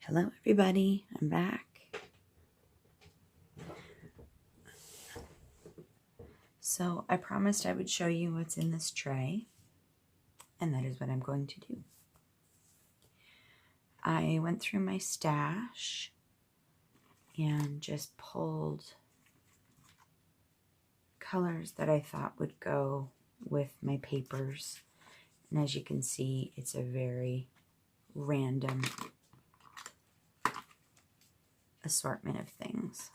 Hello everybody, I'm back. So I promised I would show you what's in this tray, and that is what I'm going to do. I went through my stash and just pulled colors that I thought would go with my papers. And as you can see, it's a very random assortment of things.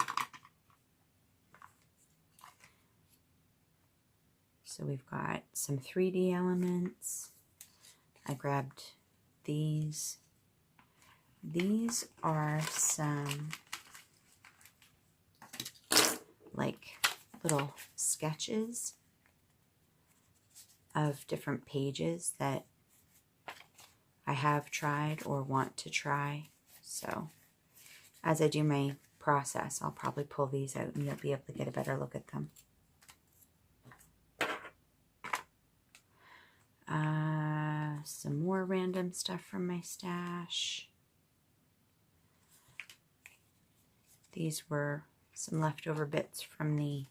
So we've got some 3D elements. I grabbed these. These are some like little sketches of different pages that I have tried or want to try. So as I do my process, I'll probably pull these out and you'll be able to get a better look at them. Some more random stuff from my stash. These were some leftover bits from the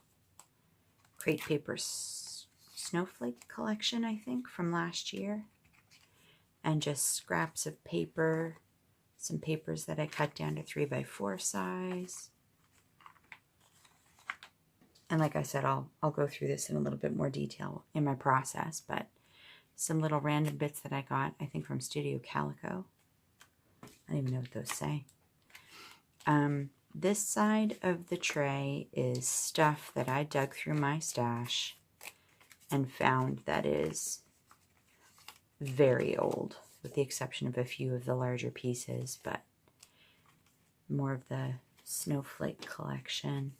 Crate Paper Snowflake collection, I think, from last year. And just scraps of paper, some papers that I cut down to 3x4 size. And like I said, I'll go through this in a little bit more detail in my process, but some little random bits that I got, I think from Studio Calico. I don't even know what those say. This side of the tray is stuff that I dug through my stash and found that is very old, with the exception of a few of the larger pieces, but more of the Snowflake collection.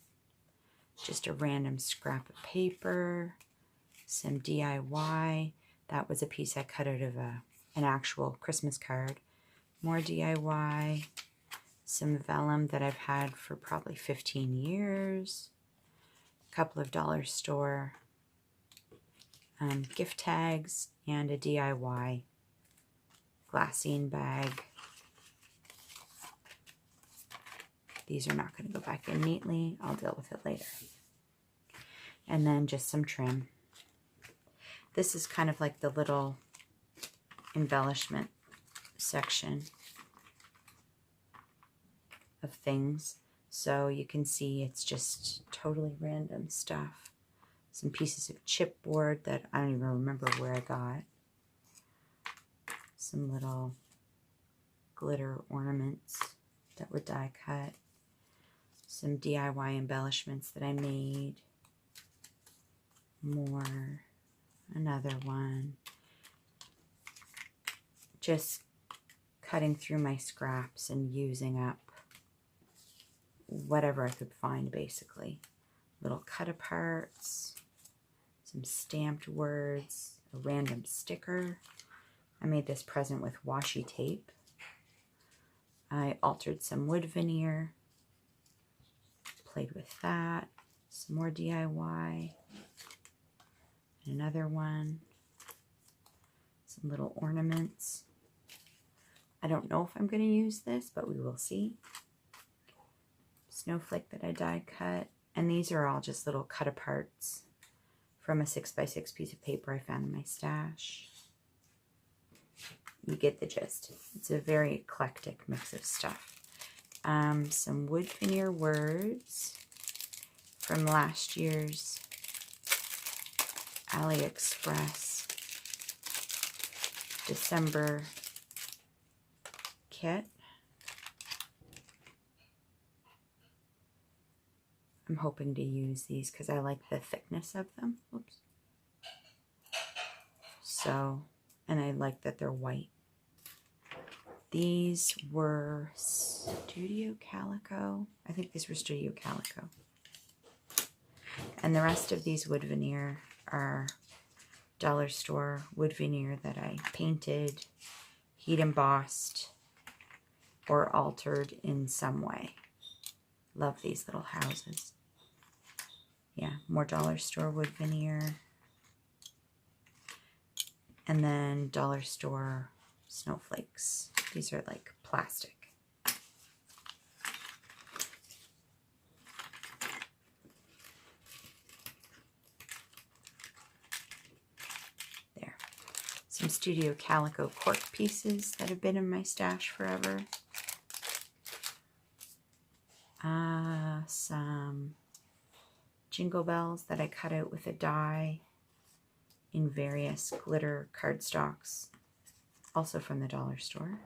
Just a random scrap of paper, some DIY. That was a piece I cut out of an actual Christmas card. More DIY. Some vellum that I've had for probably 15 years. A couple of dollar store gift tags and a DIY glassine bag. These are not going to go back in neatly. I'll deal with it later. And then just some trim. This is kind of like the little embellishment section of things. So you can see it's just totally random stuff. Some pieces of chipboard that I don't even remember where I got. Some little glitter ornaments that were die cut. Some DIY embellishments that I made. More. Another one. Just cutting through my scraps and using up whatever I could find, basically. Little cut-aparts, some stamped words, a random sticker. I made this present with washi tape. I altered some wood veneer, played with that. Some more DIY. Another one. Some little ornaments. I don't know if I'm going to use this, but we will see. Snowflake that I die cut. And these are all just little cut aparts from a 6x6 piece of paper I found in my stash. You get the gist. It's a very eclectic mix of stuff. Some wood veneer words from last year's AliExpress December kit. I'm hoping to use these because I like the thickness of them. Oops. So, and I like that they're white. These were Studio Calico. I think these were Studio Calico. And the rest of these wood veneer are dollar store wood veneer that I painted, heat embossed, or altered in some way. Love these little houses. Yeah, more dollar store wood veneer. And then dollar store snowflakes. These are like plastic. some Studio Calico cork pieces that have been in my stash forever. Some jingle bells that I cut out with a die in various glitter cardstocks, also from the dollar store.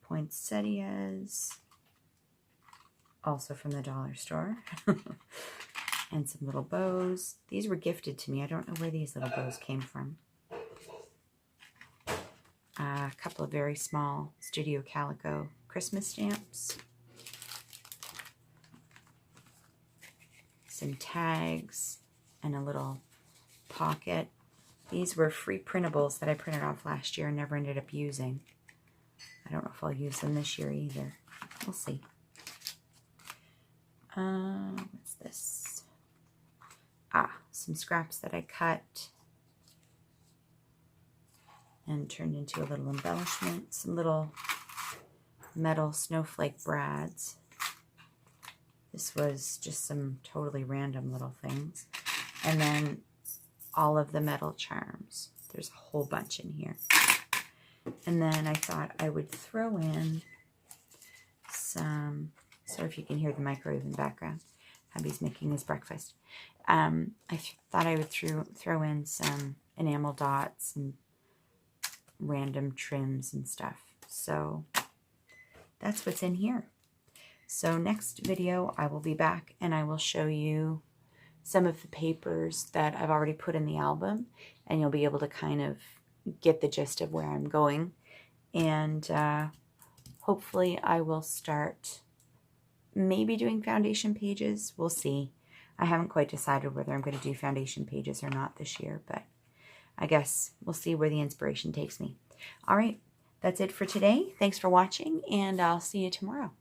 Poinsettias, also from the dollar store. And some little bows. These were gifted to me. I don't know where these little bows came from. A couple of very small Studio Calico Christmas stamps. Some tags and a little pocket. These were free printables that I printed off last year and never ended up using. I don't know if I'll use them this year either. We'll see. What's this? Some scraps that I cut and turned into a little embellishment. Some little metal snowflake brads. This was just some totally random little things. And then all of the metal charms. There's a whole bunch in here. And then I thought I would throw in some, sorry if you can hear the microwave in the background. Hubby's making his breakfast. I thought I would throw in some enamel dots and random trims and stuff. So that's what's in here. So next video I will be back and I will show you some of the papers that I've already put in the album, and you'll be able to kind of get the gist of where I'm going. And hopefully I will start maybe doing foundation pages. We'll see. I haven't quite decided whether I'm going to do foundation pages or not this year, but I guess we'll see where the inspiration takes me. All right, that's it for today. Thanks for watching, and I'll see you tomorrow.